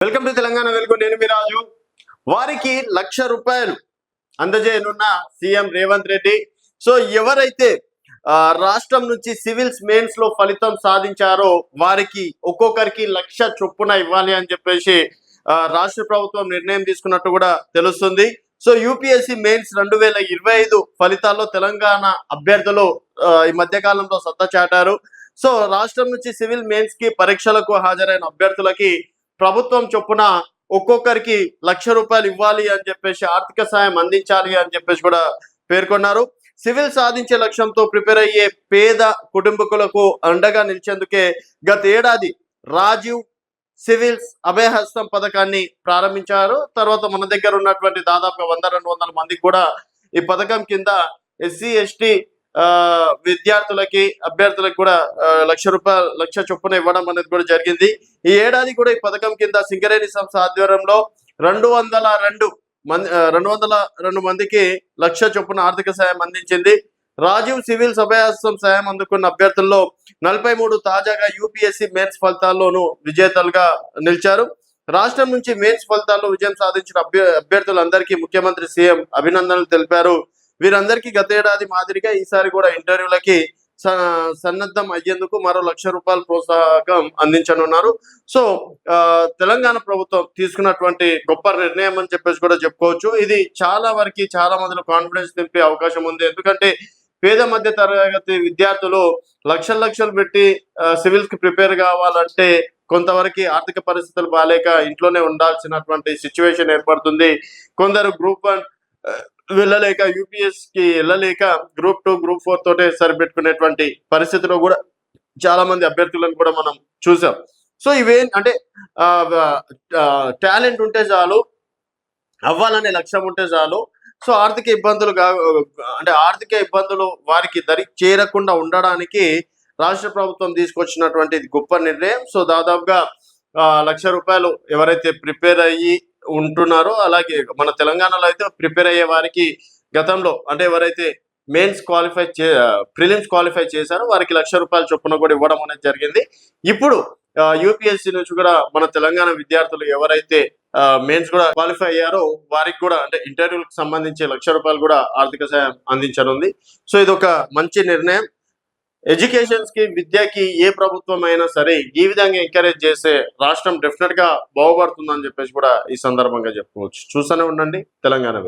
Welcome to Telangana వెలుగు. నేను మీ రాజు. వారికి ₹1,00,000 అందజేయనున్న సీఎం రేవంత్ రెడ్డి. సో ఎవరైతే రాష్ట్రం నుంచి సివిల్స్ మెయిన్స్ లో ఫలితం సాధించారో వారికి ఒక్కొక్కరికి 1,00,000 చొప్పున ఇవ్వాలి అని చెప్పేసి రాష్ట్ర ప్రభుత్వం నిర్ణయం తీసుకున్నట్టు కూడా తెలుస్తుంది. సో యూపీఎస్సీ మెయిన్స్ 2025 ఫలితాల్లో తెలంగాణ అభ్యర్థులు ఈ మధ్య కాలంలో సత్తా చాటారు. సో రాష్ట్రం నుంచి సివిల్ మెయిన్స్ కి పరీక్షలకు హాజరైన అభ్యర్థులకి ప్రభుత్వం చొప్పున ఒక్కొక్కరికి ₹1,00,000 ఇవ్వాలి అని చెప్పేసి, ఆర్థిక సాయం అందించాలి అని చెప్పేసి కూడా పేర్కొన్నారు. సివిల్ సాధించే లక్ష్యంతో ప్రిపేర్ అయ్యే పేద కుటుంబకులకు అండగా నిలిచేందుకే గత ఏడాది రాజీవ్ సివిల్స్ అభయహస్తం పథకాన్ని ప్రారంభించారు. తర్వాత మన దగ్గర ఉన్నటువంటి దాదాపుగా 100-200 మందికి కూడా ఈ పథకం కింద ఎస్సీ ఎస్టీ విద్యార్థులకి అభ్యర్థులకు కూడా ₹1,00,000 చొప్పున ఇవ్వడం అనేది కూడా జరిగింది. ఈ ఏడాది కూడా ఈ పథకం కింద సింగరేణి సంస్థ ఆధ్వర్యంలో 202 మందికి 1,00,000 చొప్పున ఆర్థిక సాయం అందించింది. రాజీవ్ సివిల్స్ అభయహస్తం సాయం అందుకున్న అభ్యర్థుల్లో 43 తాజాగా యూపీఎస్సీ మెయిన్స్ ఫలితాల్లోనూ విజేతలుగా నిలిచారు. రాష్ట్రం నుంచి మెయిన్స్ ఫలితాల్లో విజయం సాధించిన అభ్యర్థులందరికీ ముఖ్యమంత్రి సీఎం అభినందనలు తెలిపారు. వీరందరికీ గతేడాది మాదిరిగా ఈసారి కూడా ఇంటర్వ్యూలకి సన్నద్ధం అయ్యేందుకు మరో ₹1,00,000 ప్రోత్సాహకం అందించనున్నారు. సో తెలంగాణ ప్రభుత్వం తీసుకున్నటువంటి గొప్ప నిర్ణయం అని చెప్పేసి కూడా చెప్పుకోవచ్చు. ఇది చాలా మందిలో కాన్ఫిడెన్స్ నింపే అవకాశం ఉంది. ఎందుకంటే పేద మధ్య తరగతి విద్యార్థులు లక్షలు పెట్టి సివిల్స్ కి ప్రిపేర్ కావాలంటే కొంతవరకు ఆర్థిక పరిస్థితులు బాలేక ఇంట్లోనే ఉండాల్సినటువంటి సిచ్యువేషన్ ఏర్పడుతుంది. కొందరు గ్రూప్ 1 వెళ్ళలేక, యూపీఎస్ కి వెళ్ళలేక గ్రూప్ 2, గ్రూప్ 4 తోటే సరిపెట్టుకునేటువంటి పరిస్థితిలో కూడా చాలా మంది అభ్యర్థులను కూడా మనం చూసాం. సో అంటే టాలెంట్ ఉంటే చాలు, అవ్వాలనే లక్ష్యం ఉంటే చాలు. సో ఆర్థిక ఇబ్బందులు వారికి దరి చేరకుండా ఉండడానికి రాష్ట్ర ప్రభుత్వం తీసుకొచ్చినటువంటి గొప్ప నిర్ణయం. సో దాదాపుగా ₹1,00,000 ఎవరైతే ప్రిపేర్ అయ్యి ఉంటున్నారో, అలాగే మన తెలంగాణలో అయితే ప్రిపేర్ అయ్యే వారికి గతంలో అంటే ఎవరైతే మెయిన్స్ ప్రిలిమ్స్ క్వాలిఫై చేశారో వారికి ₹1,00,000 చొప్పున కూడా ఇవ్వడం అనేది జరిగింది. ఇప్పుడు యూపీఎస్సీ నుంచి కూడా మన తెలంగాణ విద్యార్థులు ఎవరైతే మెయిన్స్ కూడా క్వాలిఫై అయ్యారో వారికి కూడా అంటే ఇంటర్వ్యూలకు సంబంధించి ₹1,00,000 కూడా ఆర్థిక సాయం అందించనుంది. సో ఇది ఒక మంచి నిర్ణయం. ఎడ్యుకేషన్స్ కి, విద్యకి ఏ ప్రభుత్వం అయినా సరే ఈ విధంగా ఎంకరేజ్ చేస్తే రాష్ట్రం డెఫినెట్ గా బాగుపడుతుందని చెప్పేసి కూడా ఈ సందర్భంగా చెప్పుకోవచ్చు. చూస్తూనే ఉండండి తెలంగాణ వెలుగు.